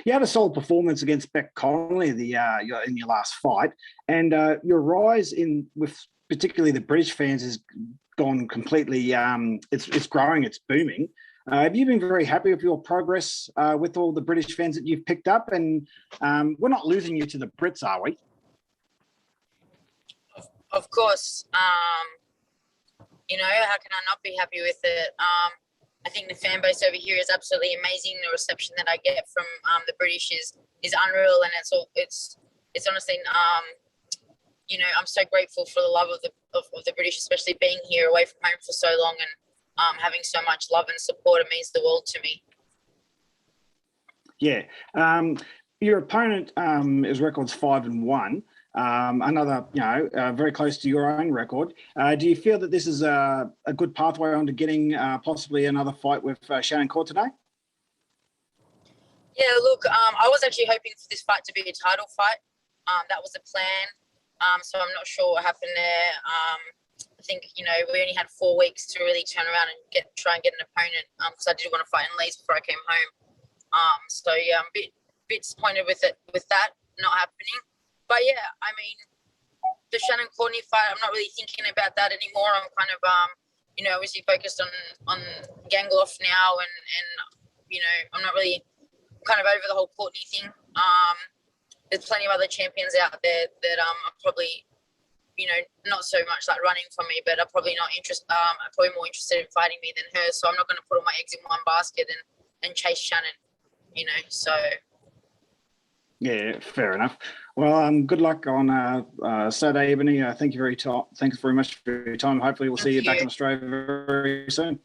You had a solid performance against Beck Connolly in your last fight, and your rise in with particularly the British fans has gone completely. It's growing, it's booming. Have you been very happy with your progress with all the British fans that you've picked up? And we're not losing you to the Brits, are we? Of course. You know, how can I not be happy with it? I think the fan base over here is absolutely amazing. The reception that I get from the British is unreal, and it's honestly, you know, I'm so grateful for the love of the British, especially being here away from home for so long and having so much love and support. It means the world to me. Yeah, your opponent is records 5-1. Another, you know, very close to your own record. Do you feel that this is a good pathway on to getting possibly another fight with Shannon Court today? Yeah, look, I was actually hoping for this fight to be a title fight. That was the plan. So I'm not sure what happened there. I think, you know, we only had 4 weeks to really turn around and try and get an opponent because I did want to fight in Leeds before I came home. So yeah, I'm a bit disappointed with that not happening. But yeah, I mean, the Shannon Courtney fight, I'm not really thinking about that anymore. I'm kind of, you know, obviously focused on Gangloff now, and you know, I'm not really kind of over the whole Courtney thing. There's plenty of other champions out there that are probably, you know, not so much like running for me, but are probably not interested. Are probably more interested in fighting me than her. So I'm not going to put all my eggs in one basket and chase Shannon. You know, so. Yeah, fair enough. Well, good luck on Saturday, Ebony. Thanks very much for your time. Hopefully, we'll see you back in Australia very soon.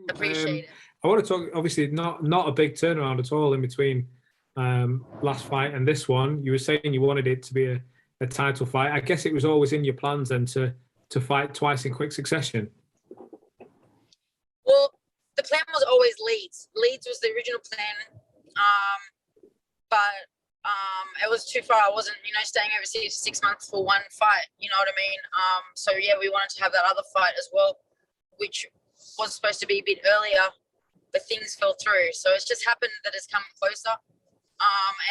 Appreciate it. I want to talk. Obviously, not a big turnaround at all in between last fight and this one. You were saying you wanted it to be a title fight. I guess it was always in your plans then to fight twice in quick succession. Well, the plan was always Leeds. Leeds was the original plan. But it was too far. I wasn't, you know, staying overseas for 6 months for one fight. You know what I mean? So yeah, we wanted to have that other fight as well, which was supposed to be a bit earlier, but things fell through. So it's just happened that it's come closer.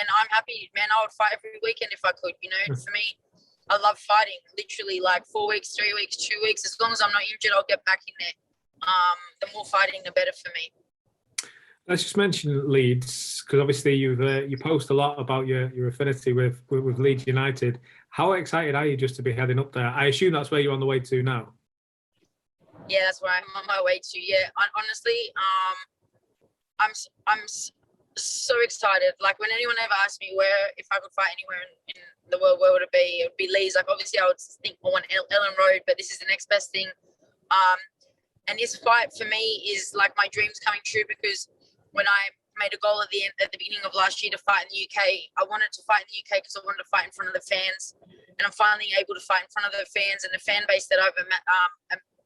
And I'm happy, man. I would fight every weekend if I could. You know, for me, I love fighting. Literally, like 4 weeks, 3 weeks, 2 weeks. As long as I'm not injured, I'll get back in there. The more fighting, the better for me. Let's just mention Leeds, because obviously you post a lot about your affinity with Leeds United. How excited are you just to be heading up there? I assume that's where you're on the way to now. Yeah, that's where I'm on my way to. Yeah, honestly, I'm so excited. Like when anyone ever asks me if I could fight anywhere in the world, where would it be? It would be Leeds. Like obviously I would think I want Ellen Road, but this is the next best thing. And this fight for me is like my dreams coming true, because when I made a goal at the beginning of last year to fight in the UK, I wanted to fight in the UK because I wanted to fight in front of the fans, and I'm finally able to fight in front of the fans, and the fan base that I've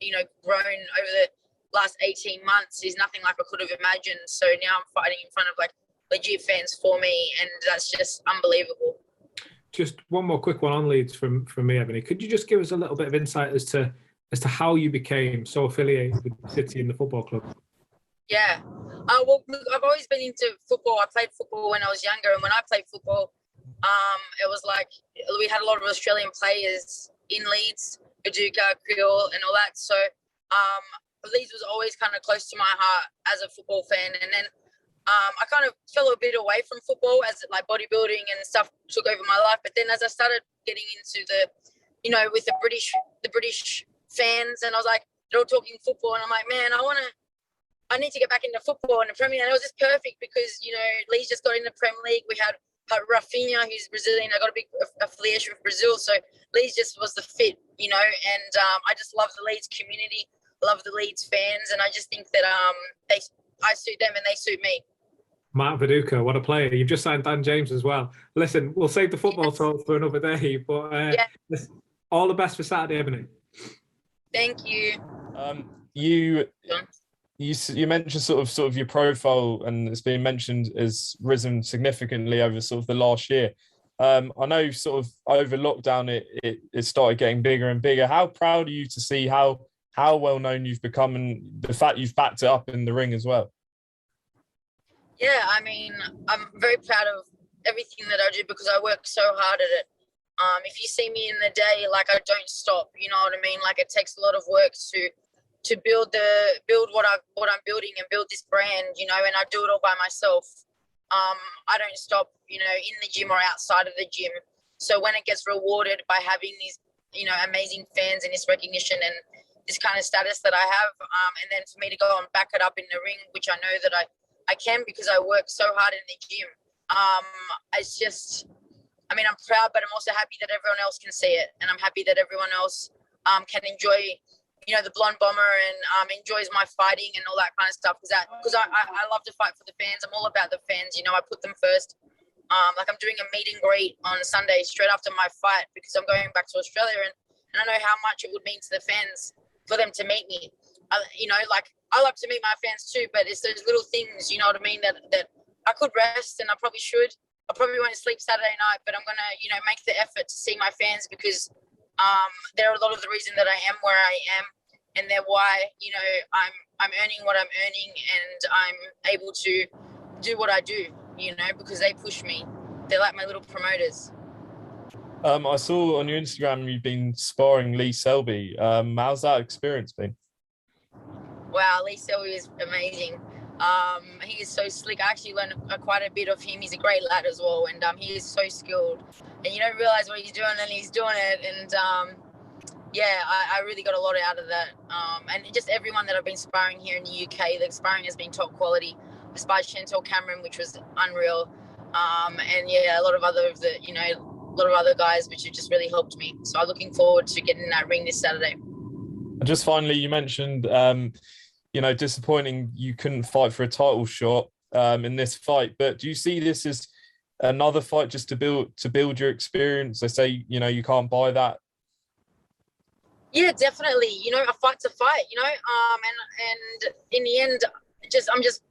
you know, grown over the last 18 months is nothing like I could have imagined. So now I'm fighting in front of like legit fans for me, and that's just unbelievable. Just one more quick one on Leeds from me, Ebony. Could you just give us a little bit of insight as to how you became so affiliated with the city and the football club? Yeah. Well, I've always been into football. I played football when I was younger, and when I played football, it was like we had a lot of Australian players in Leeds, Paducah, Creole, and all that. So Leeds was always kind of close to my heart as a football fan. And then I kind of fell a bit away from football as like bodybuilding and stuff took over my life. But then as I started getting into the, you know, with the British fans, and I was like, they're all talking football, and I'm like, man, I need to get back into football in the Premier League. And it was just perfect because, you know, Leeds just got in the Premier League. We had Rafinha, who's Brazilian. I got a big affiliation with Brazil. So Leeds just was the fit, you know, and I just love the Leeds community, love the Leeds fans. And I just think that I suit them and they suit me. Mark Viduka, what a player. You've just signed Dan James as well. Listen, we'll save the football talk for another day, but listen, all the best for Saturday, Ebony. Thank you. You mentioned sort of your profile, and it's been mentioned has risen significantly over sort of the last year. I know sort of over lockdown it started getting bigger and bigger. How proud are you to see how how well known you've become and the fact you've backed it up in the ring as well. Yeah, I mean, I'm very proud of everything that I do because I work so hard at it. If you see me in the day, like, I don't stop. You know what I mean? Like, it takes a lot of work to build what I'm building and build this brand. You know, and I do it all by myself. I don't stop. You know, in the gym or outside of the gym. So when it gets rewarded by having these, you know, amazing fans and this recognition and this kind of status that I have, and then for me to go and back it up in the ring, which I know that I can because I work so hard in the gym. It's just, I mean, I'm proud, but I'm also happy that everyone else can see it, and I'm happy that everyone else can enjoy, you know, the Blond Bomber and enjoys my fighting and all that kind of stuff. Because I love to fight for the fans. I'm all about the fans. You know, I put them first. Like, I'm doing a meet and greet on Sunday straight after my fight because I'm going back to Australia, and I know how much it would mean to the fans for them to meet me. You know, like, I love to meet my fans too, but it's those little things, you know what I mean, that I could rest, and I probably should. I probably won't sleep Saturday night, but I'm going to, you know, make the effort to see my fans because they're a lot of the reason that I am where I am, and they're why, you know, I'm earning what I'm earning, and I'm able to do what I do, you know, because they push me. They're like my little promoters. I saw on your Instagram you've been sparring Lee Selby. How's that experience been? Wow, Lee Selby is amazing. He is so slick. I actually learned quite a bit of him. He's a great lad as well, and he is so skilled. And you don't realise what he's doing, and he's doing it. And yeah, I really got a lot out of that. And just everyone that I've been sparring here in the UK, the sparring has been top quality. I sparred Chantel Cameron, which was unreal. And yeah, a lot of other guys, which have just really helped me. So I'm looking forward to getting in that ring this Saturday. And just finally, you mentioned, you know, disappointing you couldn't fight for a title shot in this fight. But do you see this as another fight just to build your experience? They say, you know, you can't buy that. Yeah, definitely. You know, a fight's a fight. You know, and in the end, I'm just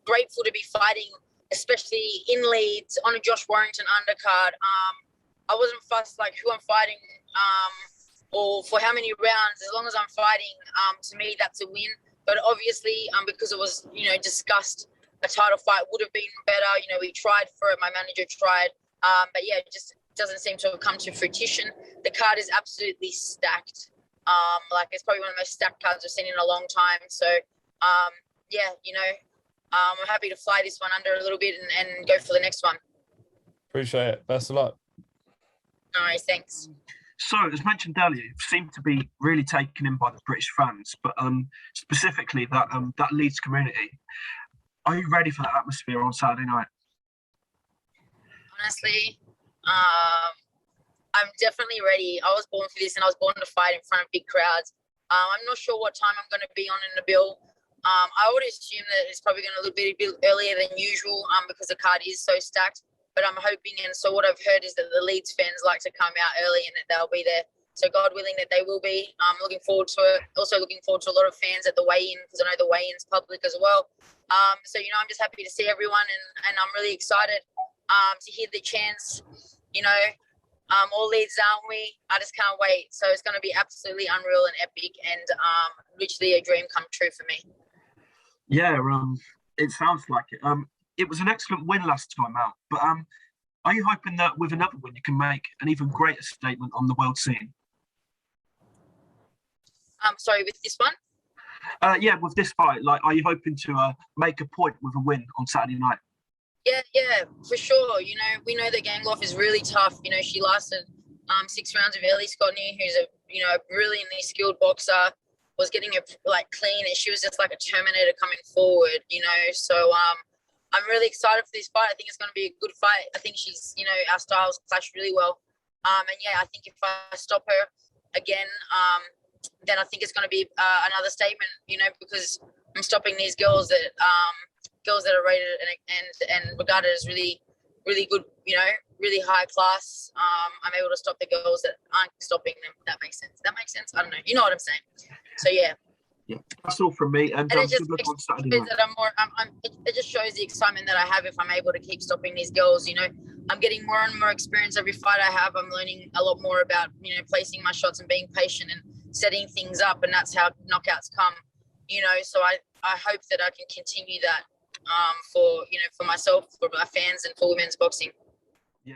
grateful to be fighting, especially in Leeds on a Josh Warrington undercard. I wasn't fussed like who I'm fighting or for how many rounds. As long as I'm fighting, to me that's a win. But obviously, because it was, you know, discussed, a title fight would have been better. You know, we tried for it. My manager tried. But yeah, it just doesn't seem to have come to fruition. The card is absolutely stacked. Like, it's probably one of the most stacked cards I've seen in a long time. So, yeah, you know, I'm happy to fly this one under a little bit and go for the next one. Appreciate it. Best of luck. All right, thanks. So, as mentioned earlier, you seem to be really taken in by the British fans, but specifically that Leeds community. Are you ready for that atmosphere on Saturday night? Honestly, I'm definitely ready. I was born for this, and I was born to fight in front of big crowds. I'm not sure what time I'm going to be on in the bill. I would assume that it's probably going to be a bit earlier than usual because the card is so stacked. But I'm hoping, and so what I've heard is that the Leeds fans like to come out early and that they'll be there. So God willing that they will be. I'm looking forward to it. Also looking forward to a lot of fans at the weigh-in because I know the weigh-in's public as well. So, you know, I'm just happy to see everyone and I'm really excited to hear the chants, you know, all Leeds, aren't we? I just can't wait. So it's going to be absolutely unreal and epic and literally a dream come true for me. Yeah, it sounds like it. It was an excellent win last time out, but are you hoping that with another win you can make an even greater statement on the world scene? Sorry, with this one? Yeah, with this fight, like, are you hoping to make a point with a win on Saturday night? Yeah, for sure. You know, we know that Gangloff is really tough. You know, she lasted 6 rounds of Ellie Scotney, who's a brilliantly skilled boxer, was getting her like clean, and she was just like a Terminator coming forward. You know, so I'm really excited for this fight. I think it's going to be a good fight. I think she's, you know, our styles clash really well. And yeah, I think if I stop her again, then I think it's going to be another statement, you know, because I'm stopping these girls that are rated and regarded as really, really good, you know, really high class. I'm able to stop the girls that aren't stopping them. That makes sense. I don't know. You know what I'm saying? So yeah. Yeah, that's all from me. And it just it just shows the excitement that I have if I'm able to keep stopping these girls. You know, I'm getting more and more experience every fight I have. I'm learning a lot more about, you know, placing my shots and being patient and setting things up, and that's how knockouts come. So I hope that I can continue that for myself, for my fans, and for women's boxing. Yeah.